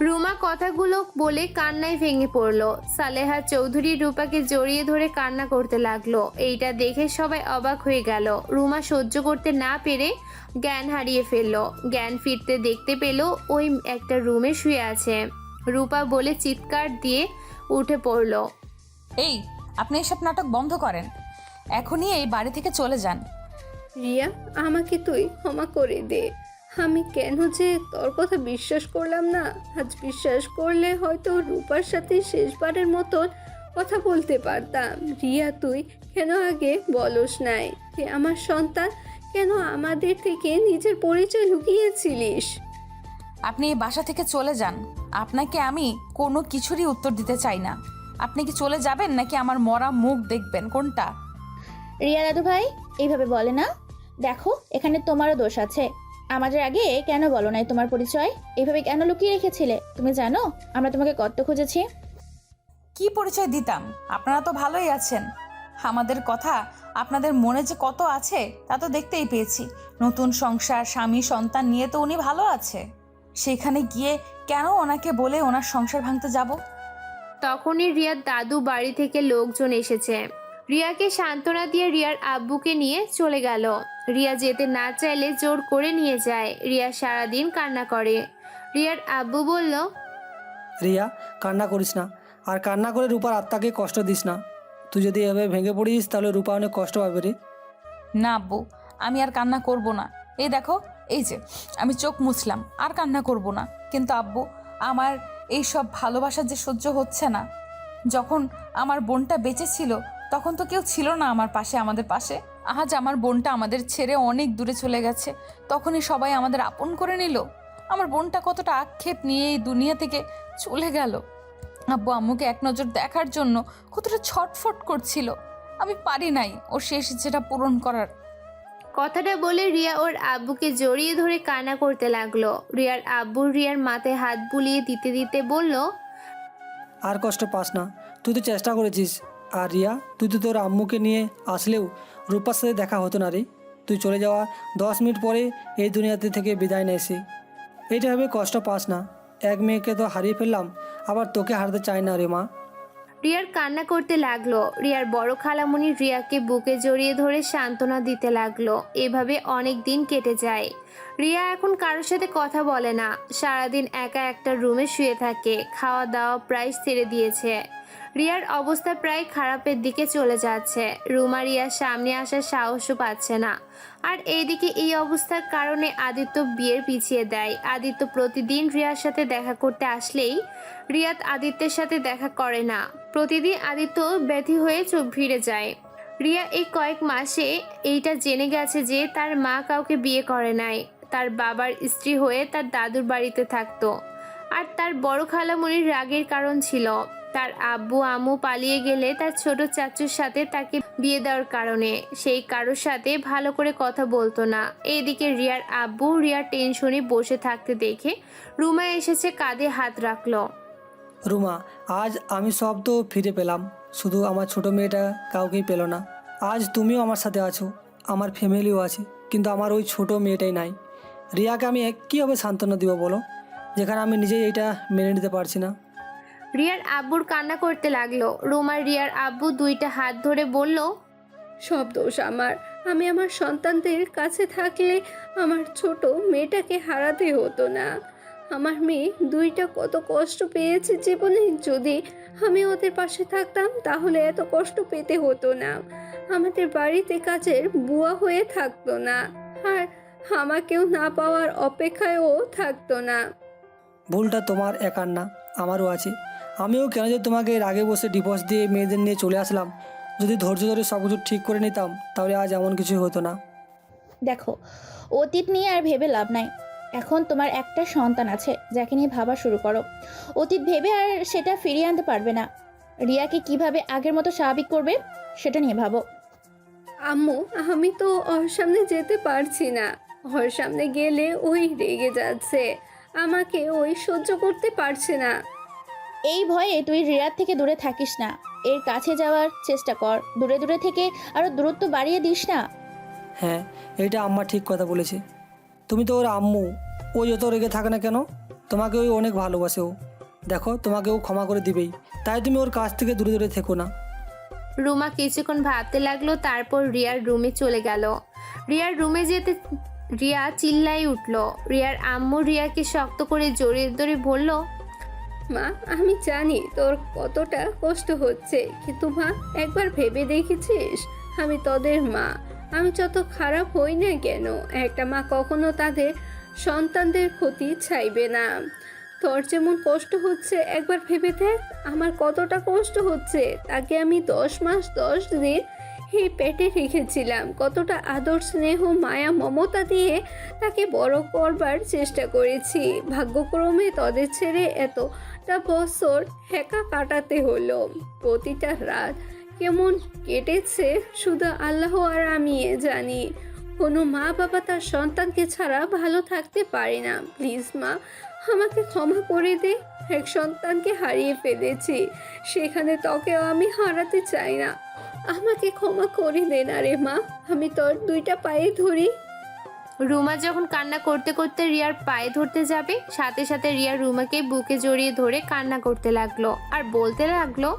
রুমা কথাগুলো বলে কান্নায় ভেঙে পড়ল। সালেহা চৌধুরী রূপাকে জড়িয়ে ধরে কান্না করতে লাগলো। এইটা দেখে সবাই অবাক হয়ে গেল। রুমা সহ্য করতে না পেরে জ্ঞান হারিয়ে ফেললো। জ্ঞান ফিরতে দেখতে পেল ওই একটা রুমে শুয়ে আছে। রূপা বলে চিৎকার দিয়ে উঠে পড়ল। এই, আপনি এসব নাটক বন্ধ করেন, এখনই এই বাড়ি থেকে চলে যান। রিয়া, আমাকে তুই ক্ষমা করে দে। আমি কেন যে তোর কথা বিশ্বাস করলাম না। আজ বিশ্বাস করলে হয়তো রূপার সাথে শেষবারের মতন কথা বলতে পারতাম। রিয়া, তুই কেন আগে বলস নাই যে আমার সন্তান? কেন আমাদের থেকে নিজের পরিচয় লুকিয়েছিলিস? আপনি এই বাসা থেকে চলে যান, আপনাকে আমি কোনো কিছুরই উত্তর দিতে চাই না। আপনি কি চলে যাবেন নাকি আমার মরা মুখ দেখবেন, কোনটা? রিয়া দাদু ভাই এইভাবে বলে না। দেখো, এখানে তোমারও দোষ আছে। আমাদের আগে কেন বলো নাই তোমার পরিচয়? এইভাবে কেন লুকিয়ে রেখেছিলে? তুমি জানো আমরা তোমাকে কত খুঁজেছি। কি পরিচয় দিতাম? আপনারা তো ভালোই আছেন। আমাদের কথা আপনাদের মনে যে কত আছে তা তো দেখতেই পেয়েছি। নতুন সংসার, স্বামী, সন্তান নিয়ে তো উনি ভালো আছে। সেখানে গিয়ে কেন ওনাকে বলে ওনার সংসার ভাঙতে যাব? তখনই রিয়ার দাদু বাড়ি থেকে লোকজন এসেছে। রিয়াকে সান্ত্বনা দিয়ে রিয়ার আব্বুকে নিয়ে চলে গেল। রিয়া যেতে না চাইলে জোর করে নিয়ে যায়। রিয়া সারাদিন কান্না করে। রিয়ার আব্বু বলল, রিয়া, কান্না করিস না, আর কান্না করে রূপার আত্মাকে কষ্ট দিস না। তুই যদি এভাবে ভেঙে পড়িস তাহলে রূপা অনেক কষ্ট পাবে রে। না আব্বু, আমি আর কান্না করব না। এই দেখো, এই যে আমি চোখ মুছলাম, আর কান্না করব না। কিন্তু আব্বু, আমার এই সব ভালোবাসা যে সহ্য হচ্ছে না। যখন আমার বোনটা বেঁচে ছিল তখন তো কেউ ছিল না আমার পাশে, আমাদের পাশে। আজ আমার বোনটা আমাদের ছেড়ে অনেক দূরে চলে গেছে, তখনই সবাই আমাদের আপন করে নিল। আমার বোনটা কতটা আক্ষেপ নিয়ে এই দুনিয়া থেকে চলে গেল। আব্বু আম্মুকে এক নজর দেখার জন্য কতটা ছটফট করছিল। আমি পারি নাই ওর শেষ ইচ্ছেটা পূরণ করার। কথাটা বলে রিয়া ওর আব্বুকে জড়িয়ে ধরে কান্না করতে লাগলো। রিয়ার আব্বু রিয়ার মাথায় হাত বুলিয়ে দিতে দিতে বলল, আর কষ্ট পাস না, তুই তো চেষ্টা করেছিস। আর রিয়া, তুই তো তোর আম্মুকে নিয়ে আসলেও রূপার সাথে দেখা হতো না রে। তুই চলে যাওয়া 10 মিনিট পরে এই দুনিয়াতে থেকে বিদায় নেছি। এইটা ভেবে কষ্ট পাস না। এক মেয়েকে তো হারিয়ে ফেললাম, আবার তোকে হারাতে চাই না রে মা। রিয়ার কান্না করতে লাগলো। রিয়ার বড় খালামণি রিয়াকে বুকে জড়িয়ে ধরে সান্ত্বনা দিতে লাগলো। এভাবে অনেক দিন কেটে যায়। রিয়া এখন কারোর সাথে কথা বলে না। সারাদিন একা একটা রুমে শুয়ে থাকে। খাওয়া দাওয়া প্রায় ছেড়ে দিয়েছে। রিয়ার অবস্থা প্রায় খারাপের দিকে চলে যাচ্ছে। রুমা রিয়ার সামনে আসার সাহসও পাচ্ছে না। আর এইদিকে এই অবস্থার কারণে আদিত্য বিয়ের পিছিয়ে দেয়। আদিত্য প্রতিদিন রিয়ার সাথে দেখা করতে আসলেই রিয়াত আদিত্যের সাথে দেখা করে না। প্রতিদিন আদিত্য ব্যথী হয়ে চোখ ভিড়ে যায়। রিয়া এই কয়েক মাসে এইটা জেনে গেছে যে তার মা কাউকে বিয়ে করে নাই। তার বাবার স্ত্রী হয়ে তার দাদুর বাড়িতে থাকতো। আর তার বড় খালামণির রাগের কারণ ছিল তার আব্বু আম্মু পালিয়ে গেলে তার ছোট চাচুর সাথে তাকে বিয়ে দেওয়ার কারণে। সেই কারোর সাথে ভালো করে কথা বলতো না। এইদিকে রিয়ার আব্বু রিয়ার টেনশনে বসে থাকতে দেখে রুমা এসেছে, কাঁধে হাত রাখলো। রুমা, আজ আমি সব তো ফিরে পেলাম, শুধু আমার ছোট মেয়েটা কাউকেই পেল না। আজ তুমিও আমার সাথে আছো, আমার ফ্যামিলিও আছে, কিন্তু আমার ওই ছোট মেয়েটাই নাই। রিয়াকে আমি কীভাবে সান্ত্বনা দিব বলো, যেখানে আমি নিজেই এইটা মেনে নিতে পারছি না। রিয়ার আব্বুর কান্না করতে লাগলো। রুমার রিয়ার আব্বু দুইটা হাত ধরে বলল, সব দোষ আমার। আমি আমার সন্তানদের কাছে থাকলে আমার ছোট মেয়েটাকে হারাতে হতো না। আমার মেয়ে দুইটা কত কষ্ট পেয়েছে জীবনে। যদি আমি ওদের পাশে থাকতাম তাহলে এত কষ্ট পেতে হতো না। আমাদের বাড়িতে কাজের বুয়া হয়ে থাকতো না, আর আমাকেও না পাওয়ার অপেক্ষায়ও থাকতো না। ভুলটা তোমার একার না, আমারও আছে। আমিও কেন যে তোমাকে এর আগে বসে ডিভোর্স দিয়ে মেয়েদের নিয়ে চলে আসলাম। যদি ধৈর্য ধরে সব কিছু ঠিক করে নিতাম তাহলে আজ এমন কিছু হতো না। দেখো, অতীত নিয়ে আর ভেবে লাভ নাই। এখন তোমার একটা সন্তান আছে, যাকে নিয়ে ভাবা শুরু করো। অতীত ভেবে আর সেটা ফিরিয়ে আনতে পারবে না। রিয়াকে কিভাবে আগের মতো স্বাভাবিক করবে সেটা নিয়ে ভাবো। আম্মু, আমি তো ওর সামনে যেতে পারছি না। ওর সামনে গেলে ওই রেগে যাচ্ছে, আমাকে ওই সহ্য করতে পারছে না। এই ভয়ে তুই রিয়ার থেকে দূরে থাকিস না, এর কাছে যাওয়ার চেষ্টা কর। দূরে দূরে থেকে আরো দূরত্ব বাড়িয়ে দিস না। হ্যাঁ, এটা আম্মা ঠিক কথা বলেছে। তুমি তো ওর আম্মু, ও যত রেগে থাকে না কেন, তোমাকে ওই অনেক ভালোবাসে ও। দেখো তোমাকে ও ক্ষমা করে দিবেই, তাই তুমি ওর কাছ থেকে দূরে দূরে থেকো না। রুমা কিছুক্ষণ ভাবতে লাগলো, তারপর রিয়ার রুমে চলে গেল। রিয়ার রুমে যেতে রিয়া চিল্লাই উঠল। রিয়ার আম্মু রিয়াকে শক্ত করে জড়িয়ে ধরে বলল, মা আমি জানি তোর কতটা কষ্ট হচ্ছে, কিন্তু মা একবার ভেবে দেখেছিস আমি তোদের মা। আমি যত খারাপ হই না কেন, একটা মা কখনো তাদের সন্তানদের ক্ষতি চাইবে না। তোর যেমন কষ্ট হচ্ছে একবার ভেবে দেখ আমার কতটা কষ্ট হচ্ছে। তাকে আমি 10 মাস 10 দিন এই পেটে রেখেছিলাম, কতটা আদর স্নেহ মায়া মমতা দিয়ে তাকে বড় করবার চেষ্টা করেছি। ভাগ্যক্রমে তোদের ছেড়ে এতটা বছর একা কাটাতে হলো। প্রতিটা রাত কেমন কেটেছে শুধু আল্লাহ আর আমি জানি। কোনো মা বাবা তার সন্তানকে ছাড়া ভালো থাকতে পারে না। প্লিজ মা আমাকে ক্ষমা করে দে, এক সন্তানকে হারিয়ে ফেলেছি, সেখানে তোকেও আমি হারাতে চাই না। আমাকে ক্ষমা করে দে না রে মা, আমি তোর 2টা পায়ে ধরি। রুমা যখন কান্না করতে করতে রিয়ার পায়ে ধরতে যাবে, সাথে সাথে রিয়া রুমাকে বুকে জড়িয়ে ধরে কান্না করতে লাগলো আর বলতে লাগলো,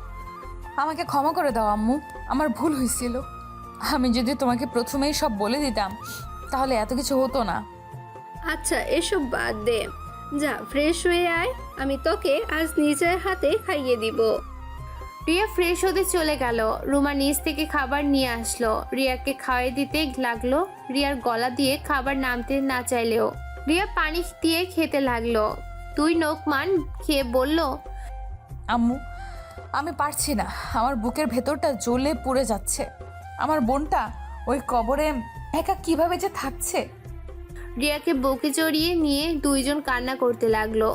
আমাকে ক্ষমা করে দাও আম্মু, আমার ভুল হয়েছিল। আমি যদি তোমাকে প্রথমেই সব বলে দিতাম তাহলে এত কিছু হতো না। আচ্ছা এসব বাদ দে, যা ফ্রেশ হয়ে আয়, আমি তোকে আজ নিজের হাতে খাইয়ে দিব। রিয়া ফ্রেশ হতে চলে গেল। রুমা নিচ থেকে খাবার নিয়ে আসলো, রিয়াকে খাওয়াই দিতে লাগলো। রিয়ার গলা দিয়ে খাবার নামতে না চাইলেও রিয়া পানি দিয়ে খেতে লাগলো। তুই নোকমান খেয়ে বলল, আম্মু আমি পারছি না, আমার বুকের ভেতরটা জ্বলে পুড়ে যাচ্ছে। আমার বোনটা ওই কবরে একা কিভাবে যে থাকছে। রিয়াকে বুকে জড়িয়ে নিয়ে দুইজন কান্না করতে লাগলো।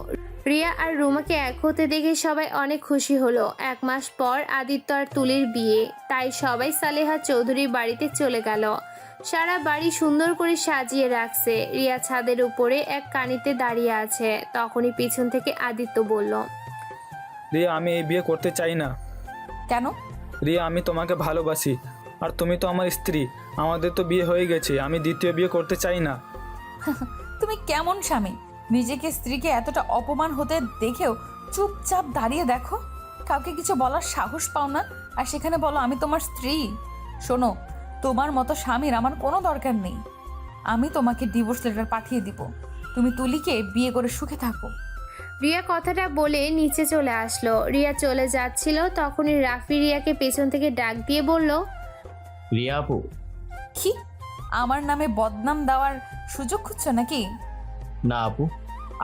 রিয়া আর রুমাকে এক হতে দেখে সবাই অনেক খুশি হলো। 1 মাস পর আদিত্য আর তুলির বিয়ে, তাই সবাই সালেহা চৌধুরীর বাড়িতে চলে গেল। সারা বাড়ি সুন্দর করে সাজিয়ে রাখছে। রিয়া ছাদের উপরে এক কানিতে দাঁড়িয়ে আছে, তখনই পিছন থেকে আদিত্য বলল, রিয়া আমি এই বিয়ে করতে চাই না। কেন? রিয়া আমি তোমাকে ভালোবাসি, আর তুমি তো আমার স্ত্রী। আমাদের তো বিয়ে হয়ে গেছে, আমি দ্বিতীয় বিয়ে করতে চাই না। তুমি কেমন স্বামী? নিজেকে স্ত্রীকে এতটা অপমান হতে দেখেও চুপচাপ দাঁড়িয়ে দেখো, কাউকে কিছু বলার সাহস পাও না, আর সেখানে বলো আমি তোমার স্ত্রী। শোনো, তোমার মতো স্বামীর আমার কোনো দরকার নেই। আমি তোমাকে ডিভোর্স লেটার পাঠিয়ে দিব, তুমি তুলিকে বিয়ে করে সুখে থাকো। রিয়া কথাটা বলে নিচে চলে আসলো। রিয়া চলে যাচ্ছিল, তখনই রাফি রিয়াকে পেছন থেকে ডাক দিয়ে বলল, রিয়া আপু, কি আমার নামে বদনাম দেওয়ার সুযোগ খুঁজছো নাকি? না আপু,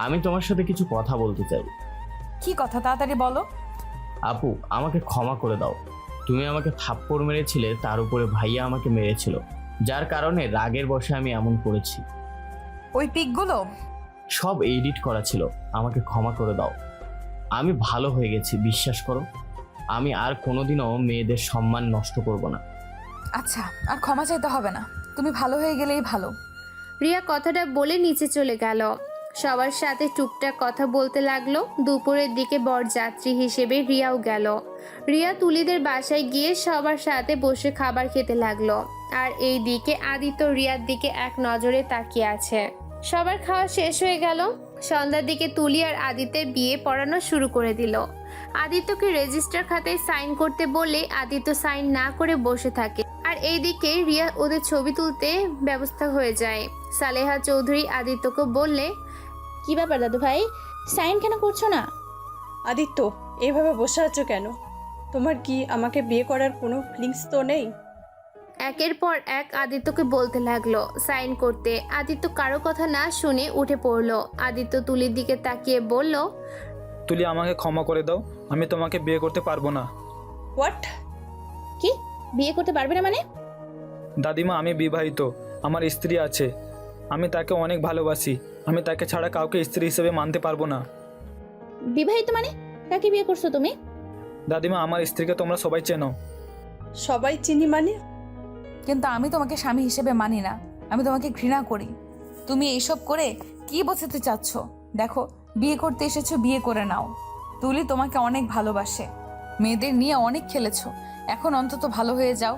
আমি তোমার সাথে কিছু কথা বলতে চাই। কি কথা, তাড়াতাড়ি বলো। আপু আমাকে ক্ষমা করে দাও। তুমি আমাকে থাপ্পড় মেরেছিলে, তার উপরে ভাইয়া আমাকে মেরেছিল, যার কারণে রাগের বশে আমি এমন করেছি। ওই পিকগুলো সব এডিট করা ছিল, আমাকে ক্ষমা করে দাও। আমি ভালো হয়ে গেছি, বিশ্বাস করো। আমি আর কোনোদিনও মেয়েদের সম্মান নষ্ট করব না। আচ্ছা, আর ক্ষমা চাইতে হবে না, তুমি ভালো হয়ে গেলেই ভালো। রিয়া কথাটা বলে নিচে চলে গেল। সবার সাথে টুকটাক কথা বলতে লাগলো। দুপুরের দিকে বরযাত্রী হিসেবে রিয়াও গেল। রিয়া তুলিদের বাসায় গিয়ে সবার সাথে বসে খাবার খেতে লাগলো। আর এই দিকে আদিত্য রিয়ার দিকে এক নজরে তাকিয়ে আছে। সবার খাওয়া শেষ হয়ে গেল। সন্ধ্যার দিকে তুলি আর আদিত্যের বিয়ে পড়ানো শুরু করে দিল। আদিত্যকে রেজিস্টার খাতায় সাইন করতে বললে আদিত্য সাইন না করে বসে থাকে। আর এইদিকে রিয়া ওদের ছবি তুলতে ব্যবস্থা হয়ে যায়। সালেহা চৌধুরী আদিত্যকে বললে, কি ব্যাপার দাদু ভাই, সাইন কেন করছো না? আদিত্য, এভাবে বসে আছো কেন? তোমার কি আমাকে বিয়ে করার কোনো ফিলিংস তো নেই? একের পর এক আদিত্যকে বলতে লাগলো সাইন করতে। আদিত্য কারো কথা না শুনে উঠে পড়লো। আদিত্য তুলির দিকে তাকিয়ে বলল, তুলি আমাকে ক্ষমা করে দাও, আমি তোমাকে বিয়ে করতে পারবো না। হোয়াট? কি বিয়ে করতে পারবে না মানে? দাদিমা আমি বিবাহিত, আমার স্ত্রী আছে, আমি তাকে অনেক ভালোবাসি, আমি তাকে ছাড়া কাউকে স্ত্রী হিসেবে মানতে পারবো না। বিবাহিত মানে কাকে বিয়ে করছো তুমি? দাদিমা আমার স্ত্রীকে তোমরা সবাই চেনো। সবাই চিনি মানে? কিন্তু আমি তোমাকে স্বামী হিসেবে মানি না, আমি তোমাকে ঘৃণা করি। তুমি এইসব করে কি বোঝাতে চাচ্ছ? দেখো, বিয়ে করতে এসেছো, বিয়ে করে নাও। তুলি তোমাকে অনেক ভালোবাসে, মেয়েদের নিয়ে অনেক খেলেছো, এখন অন্তত ভালো হয়ে যাও।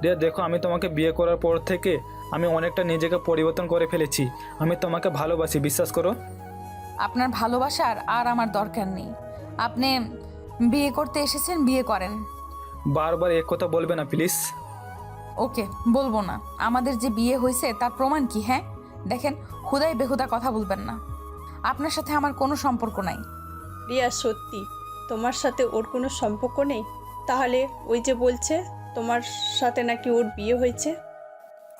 রিয়া দেখো, আমি তোমাকে বিয়ে করার পর থেকে আমি অনেকটা নিজেকে পরিবর্তন করে ফেলেছি। আমি তোমাকে ভালোবাসি, বিশ্বাস করো। আপনার ভালোবাসার আর আমার দরকার নেই। আপনি বিয়ে করতে এসেছেন, বিয়ে করেন। বারবার এক কথা বলবে না প্লিজ। ওকে, বলবো না। আমাদের যে বিয়ে হয়েছে তার প্রমাণ কি? হ্যাঁ দেখেন, খুদাই বেহুদা কথা বলবেন না। আপনার সাথে আমার কোনো সম্পর্ক নাই। রিয়া, সত্যি তোমার সাথে ওর কোনো সম্পর্ক নেই? তাহলে ওই যে বলছে তোমার সাথে নাকি ওর বিয়ে হয়েছে।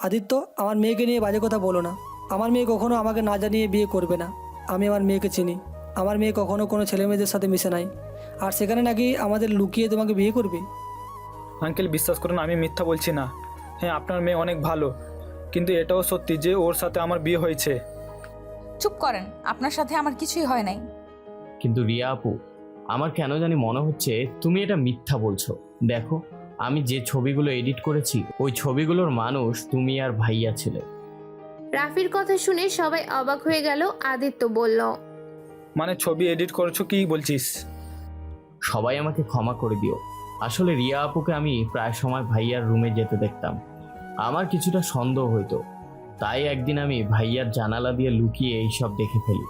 আদিত্য, আমার মেয়েকে নিয়ে বাজে কথা বলো না। আমার মেয়ে কখনো আমাকে না জানিয়ে বিয়ে করবে না। আমি আমার মেয়েকে চিনি। আমার মেয়ে কখনো কোনো ছেলে মেয়েদের সাথে মিশে নাই, আর সেখানে নাকি আমাদের লুকিয়ে তোমাকে বিয়ে করবে। আঙ্কেল বিশ্বাস করুন, আমি মিথ্যা বলছি না। হ্যাঁ, আপনার মেয়ে অনেক ভালো, কিন্তু এটাও সত্যি যে ওর সাথে আমার বিয়ে হয়েছে। চুপ করেন, আপনার সাথে আমার কিছুই হয় নাই। কিন্তু রিয়া আপু, আমার কেন জানি মনে হচ্ছে তুমি এটা মিথ্যা বলছো। দেখো, আমি যে ছবিগুলো এডিট করেছি ওই ছবিগুলোর মানুষ তুমি আর ভাইয়া ছিলে। রাফির কথা শুনে সবাই অবাক হয়ে গেল। আদিত্য বলল, মানে ছবি এডিট করছো কি বলছিস? সবাই আমাকে ক্ষমা করে দিও। আসলে রিয়া আপুকে আমি প্রায় সময় ভাইয়ার রুমে যেতে দেখতাম। আমার কিছুটা সন্দেহ হইতো, তাই একদিন আমি ভাইয়ার জানালা দিয়ে লুকিয়ে এইসব দেখে ফেলি।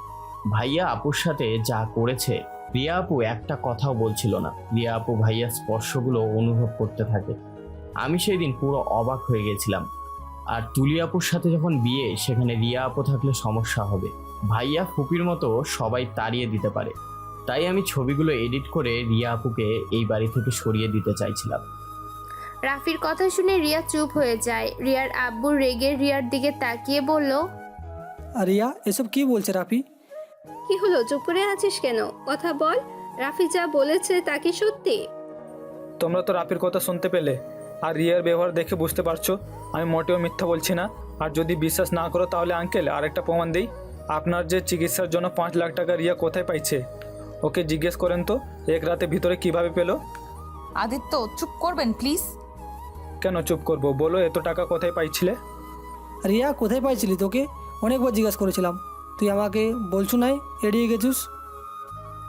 ভাইয়া আপুর সাথে যা করেছে, রিয়া আপু একটা কথাও বলছিল না। রিয়া আপু ভাইয়ার স্পর্শগুলো অনুভব করতে থাকে। আমি সেই দিন পুরো অবাক হয়ে গেছিলাম। আর তুলি আপুর সাথে যখন বিয়ে, সেখানে রিয়া আপু থাকলে সমস্যা হবে। ভাইয়া ফুপির মতো সবাই তাড়িয়ে দিতে পারে। তাই আমি ছবিগুলো এডিট করে রিয়া আপুকে এই বাড়ি থেকে সরিয়ে দিতে চাইছিলাম। রাফির কথা শুনে রিয়া চুপ হয়ে যায়। রিয়ার আব্বু রেগে রিয়ার দিকে তাকিয়ে বলল, আর রিয়া, এসব কি বলছে রাফি? কি হলো, চুপ করে আছিস কেন? কথা বল। রাফি যা বলেছে তা কি সত্যি? তোমরা তো রাফির কথা শুনতে পেলে, আর রিয়ার ব্যবহার দেখে বুঝতে পারছো আমি মোটেও মিথ্যা বলছি না। আর যদি বিশ্বাস না করো তাহলে আঙ্কেল আরেকটা প্রমাণ দিই। আপনার যে চিকিৎসার জন্য 5 লাখ টাকা রিয়া কোথায় পাইছে, ওকে জিজ্ঞেস করেন তো এক রাতের ভিতরে কিভাবে পেলো। আদিত্য, চুপ করবেন প্লিজ। কেন চুপ করবো? বলো, এত টাকা কোথায় পাইছিলে? রিয়া, কোথায় পাইছিলি? তোকে অনেকবার জিজ্ঞাসা করেছিলাম, তুই আমাকে বলছু নাই, এড়িয়ে গেছিস।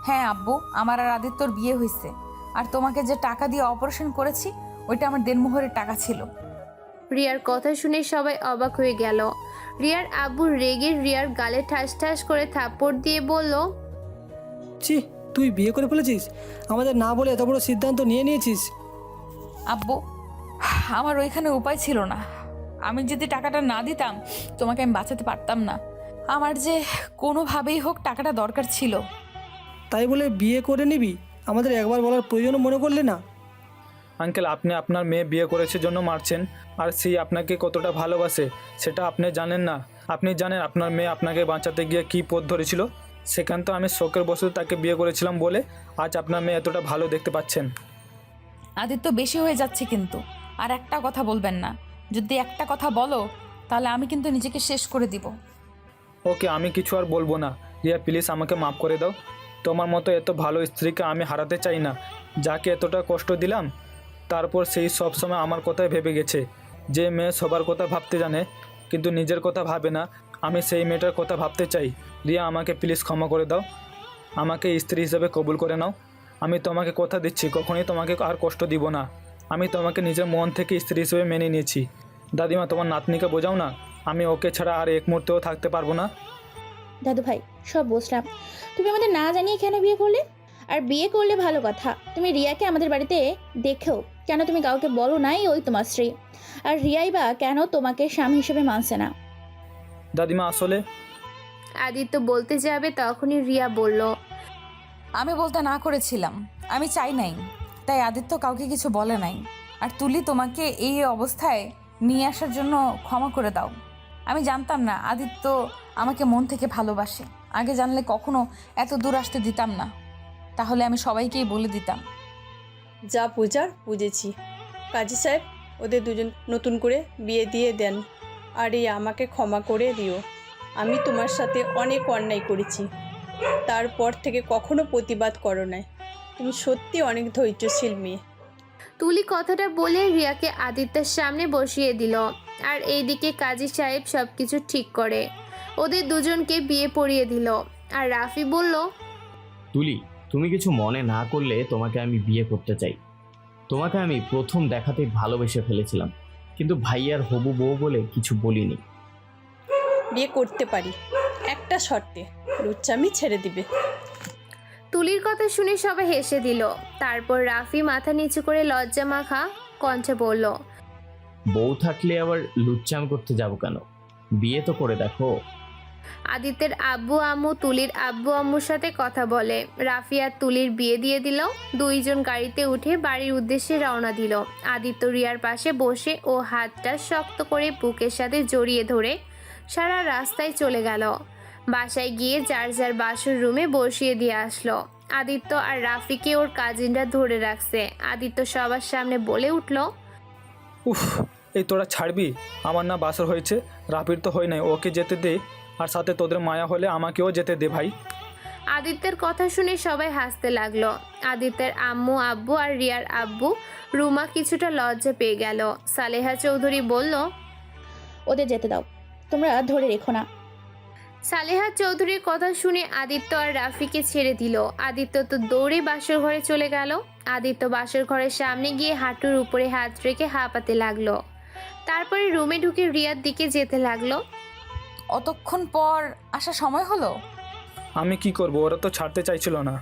হ্যাঁ আব্বু, আমার আর আদিত্যর বিয়ে হয়েছে। আর তোমাকে যে টাকা দিয়ে অপারেশন করেছি ওইটা আমার দেনমোহরের টাকা ছিল। রিয়ার কথা শুনে সবাই অবাক হয়ে গেল। রিয়ার আব্বু রেগে রিয়ার গালে ঠাস ঠাস করে থাপ্পড় দিয়ে বলল, ছি, তুই বিয়ে করে ফেলেছিস? আমাদের না বলে এত বড় সিদ্ধান্ত নিয়ে নিয়েছিস। আব্বু, আমার ওইখানে উপায় ছিল না। আমি যদি টাকাটা না দিতাম তোমাকে আমি বাঁচাতে পারতাম না। আমার যে কোনোভাবেই হোক টাকাটা দরকার ছিল। তাই বলে বিয়ে করে নিবি? আমাদের একবার বলার প্রয়োজনও মনে করলে না? আঙ্কেল, আপনি আপনার মেয়ে বিয়ে করেছে জন্য মারছেন, আর সেই আপনাকে কতটা ভালোবাসে সেটা আপনি জানেন না। আপনি জানেন আপনার মেয়ে আপনাকে বাঁচাতে গিয়ে কী পথ ধরেছিল? সেখান তো আমি শখের বশত তাকে বিয়ে করেছিলাম বলে আজ আপনার মেয়ে এতটা ভালো দেখতে পাচ্ছেন। আদিত্য, বেশি হয়ে যাচ্ছে কিন্তু। আর একটা কথা বলবেন না। যদি একটা কথা বলো তাহলে আমি কিন্তু নিজেকে শেষ করে দিব। ওকে, আমি কিছু আর বলবো না। রিয়া প্লিজ আমাকে মাফ করে দাও। তোমার মতো এত ভালো স্ত্রীকে আমি হারাতে চাই না। যাকে এতটা কষ্ট দিলাম, তারপর সেই সব সময় আমার কথাই ভেবে গেছে। যে মেয়ে সবার কথা ভাবতে জানে কিন্তু নিজের কথা ভাবে না, আমি সেই মেয়েটার কথা ভাবতে চাই। রিয়া, আমাকে প্লিজ ক্ষমা করে দাও। আমাকে স্ত্রী হিসেবে কবুল করে নাও। আমি তোমাকে কথা দিচ্ছি কখনোই তোমাকে আর কষ্ট দিব না। আমি তোমাকে নিজের মন থেকে স্ত্রী হিসেবে মেনে নিয়েছি। দাদিমা, তোমার নাতনিকে বোঝাও না, আমি ওকে ছাড়া আর এক মুহূর্তেও থাকতে পারবো না। দাদু ভাই, সব বুঝলাম। তুমি আমাদের না জানিয়ে কেন বিয়ে করলে? আর বিয়ে করলে ভালো কথা, তুমি রিয়াকে আমাদের বাড়িতে দেখেও কেন তুমি কাউকে বলো নাই ওই তোমার স্ত্রী? আর রিয়াই বা কেন তোমাকে স্বামী হিসেবে মানছে না? দাদিমা, আসলে আদিত্য বলতে যাবে তখনই রিয়া বলল, আমি বলতে না করেছিলাম, আমি চাই নাই, তাই আদিত্য কাউকে কিছু বলে নাই। আর তুলি তোমাকে এই অবস্থায় নিয়ে আসার জন্য ক্ষমা করে দাও। আমি জানতাম না আদিত্য আমাকে মন থেকে ভালোবাসে। আগে জানলে কখনো এত দূর আসতে দিতাম না। তাহলে আমি সবাইকেই বলে দিতাম। যা পূজার বুঝেছি। কাজী সাহেব, ওদের দুজন নতুন করে বিয়ে দিয়ে দেন। আর এই আমাকে ক্ষমা করে দিও। আমি তোমার সাথে অনেক অন্যায় করেছি, তারপর থেকে কখনো প্রতিবাদ করো নাই। তুমি সত্যি অনেক ধৈর্যশীল মেয়ে। তুলি কথাটা বলে রিয়াকে আদিত্যের সামনে বসিয়ে দিল। আর এইদিকে কাজী সাহেব সব কিছু ঠিক করে ওদের দুজনকে বিয়ে পড়িয়ে দিল। আর রাফি বলল, তুলি, তুমি কিছু মনে না করলে তোমাকে আমি বিয়ে করতে চাই। তোমাকে আমি প্রথম দেখাতেই ভালোবেসে ফেলেছিলাম, কিন্তু ভাইয়ার হবু বউ বলে কিছু বলিনি। বিয়ে করতে পারি, একটা শর্তে, লুচ্চামি ছেড়ে দিবে। তুলির কথা শুনে সবাই হেসে দিল। তারপর রাফি মাথা নিচু করে লজ্জা মাখা কণ্ঠে বলল, বউ থাকলে আবার লুচ্চাম করতে যাব কেন? বিয়ে তো করে দেখো। আদিত্যের আব্বু আম্মু তুলির আব্বু আম্মুর সাথে কথা বলে রাফি আর তুলির বিয়ে দিয়ে দিল। দুইজন গাড়িতে উঠে বাড়ির উদ্দেশ্যে রওনা দিল। আদিত্য রিয়ার পাশে বসে ও হাতটা শক্ত করে বুকের সাথে জড়িয়ে ধরে সারা রাস্তায় চলে গেল। বাসায় গিয়ে যার যার বাসর রুমে বসিয়ে দিয়ে আসলো। আদিত্য আর রাফিকে ওর কাজিনরা ধরে রাখছে। আদিত্য সবার সামনে বলে উঠল, উফ, এই তোরা ছাড়বি? আমার না বাসর হয়েছে, রাফির তো হয় নাই, ওকে যেতে দে। আর সাথে তোদের মায়া হলে আমাকেও যেতে দে ভাই। আদিত্যের কথা শুনে সবাই হাসতে লাগলো। আদিত্যের আম্মু আব্বু আর রিয়ার আব্বু রুমা কিছুটা লজ্জা পেয়ে গেল। সালেহা চৌধুরী বলল, ওদের যেতে দাও, তোমরা ধরে রেখো না। সালেহা চৌধুরীর কথা শুনে আদিত্য আর রাফিকে ছেড়ে দিল। আদিত্য তো দৌড়ে বাসর ঘরে চলে গেল। আদিত্য বাসর ঘরের সামনে গিয়ে হাঁটুর উপরে হাত রেখে হাঁপাতে লাগলো। তারপরে রুমে ঢুকে রিয়ার দিকে যেতে লাগলো। অতক্ষণ পর আসার সময় হলো? আমি কি করব, ওরা তো ছাড়তে চাইছিল না।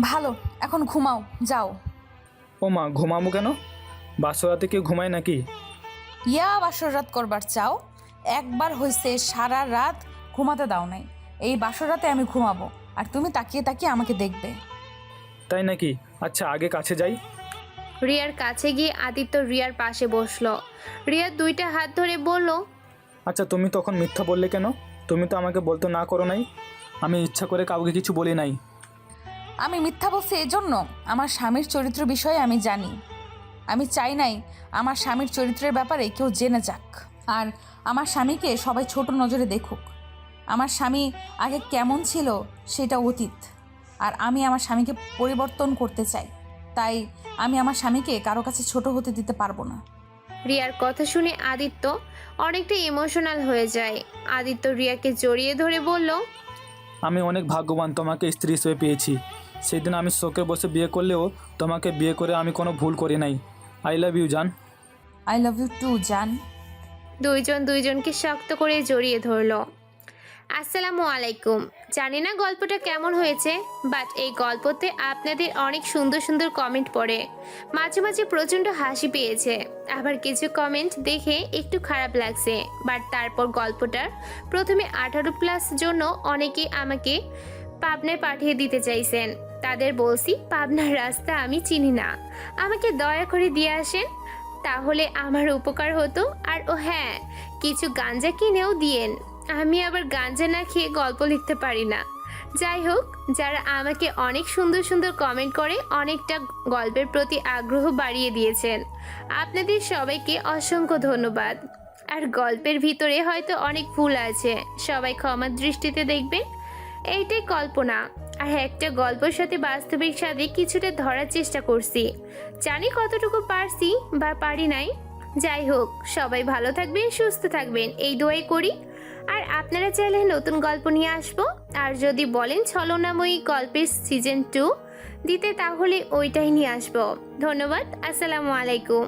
ভালো, এখন ঘুমাও, যাও। ও মা, ঘুমাবো কেন? বাসরাতে কেউ ঘুমায় নাকি? ইয়া বাসর রাত করবার চাও? একবার হয়েছে সারা রাত ঘুমাতে দাও নাই। এই বাসর রাতে আমি ঘুমাবো আর তুমি তাকিয়ে তাকিয়ে আমাকে দেখবে। তাই নাকি? আচ্ছা, আগে কাছে যাই। রিয়ার কাছে গিয়ে আদিত্য রিয়ার পাশে বসলো। রিয়ার দুইটা হাত ধরে বলল, আচ্ছা, তুমি তখন মিথ্যা বললে কেন? তুমি তো আমাকে বলতে না করো নাই। আমি ইচ্ছা করে কাউকে কিছু বলি নাই। আমি মিথ্যা বলছি এজন্য আমার স্বামীর চরিত্র বিষয়ে আমি জানি। আমি চাই নাই আমার স্বামীর চরিত্রের ব্যাপারে কেউ জেনে যাক, আর আমার স্বামীকে সবাই ছোট নজরে দেখুক। আমার স্বামী আগে কেমন ছিল সেটা অতীত, আর আমি আমার স্বামীকে পরিবর্তন করতে চাই। তাই আমি আমার স্বামীকে কারো কাছে ছোট হতে দিতে পারবো না। রিয়ার কথা শুনে আদিত্য অনেকটা ইমোশনাল হয়ে যায়। আদিত্য রিয়াকে জড়িয়ে ধরে বলল, আমি অনেক ভাগ্যবান তোমাকে স্ত্রী হিসেবে পেয়েছি। সেদিন আমি শোকে বসে বিয়ে করলেও তোমাকে বিয়ে করে আমি কোনো ভুল করি নাই। আই লাভ ইউ জান। আই লাভ ইউ টু জান। দুইজন দুইজনকে শক্ত করে জড়িয়ে ধরলো। আসসালামু আলাইকুম। জানি না গল্পটা কেমন হয়েছে, বাট এই গল্পতে আপনাদের অনেক সুন্দর সুন্দর কমেন্ট পড়ে। মাঝে মাঝে প্রচণ্ড হাসি পেয়েছে, আবার কিছু কমেন্ট দেখে একটু খারাপ লাগছে। বাট তারপর গল্পটার প্রথমে 18+ জন্য অনেকেই আমাকে পাবনায় পাঠিয়ে দিতে চাইছেন। তাদের বলছি, পাবনার রাস্তা আমি চিনি না, আমাকে দয়া করে দিয়ে আসেন, তাহলে আমার উপকার হতো। আর ও হ্যাঁ, কিছু গাঞ্জা কিনেও দিয়েন। আমি আবার গাঞ্জা না খেয়ে গল্প লিখতে পারি না। যাই হোক, যারা আমাকে অনেক সুন্দর সুন্দর কমেন্ট করে অনেকটা গল্পের প্রতি আগ্রহ বাড়িয়ে দিয়েছেন, আপনাদের সবাইকে অসংখ্য ধন্যবাদ। আর গল্পের ভিতরে হয়তো অনেক ভুল আছে, সবাই ক্ষমার দৃষ্টিতে দেখবেন। এইটাই কল্পনা, আর একটা গল্পের সাথে বাস্তবিক সাথে কিছুটা ধরার চেষ্টা করছি। জানি কতটুকু পারছি বা পারি নাই। যাই হোক, সবাই ভালো থাকবেন, সুস্থ থাকবেন, এই দোয়াই করি। আর আপনারা চাইলে নতুন গল্প নিয়ে আসবো। আর যদি বলেন ছলনাময়ী গল্পের সিজন 2 দিতে, তাহলে ওইটাই নিয়ে আসবো। ধন্যবাদ। আসসালামু আলাইকুম।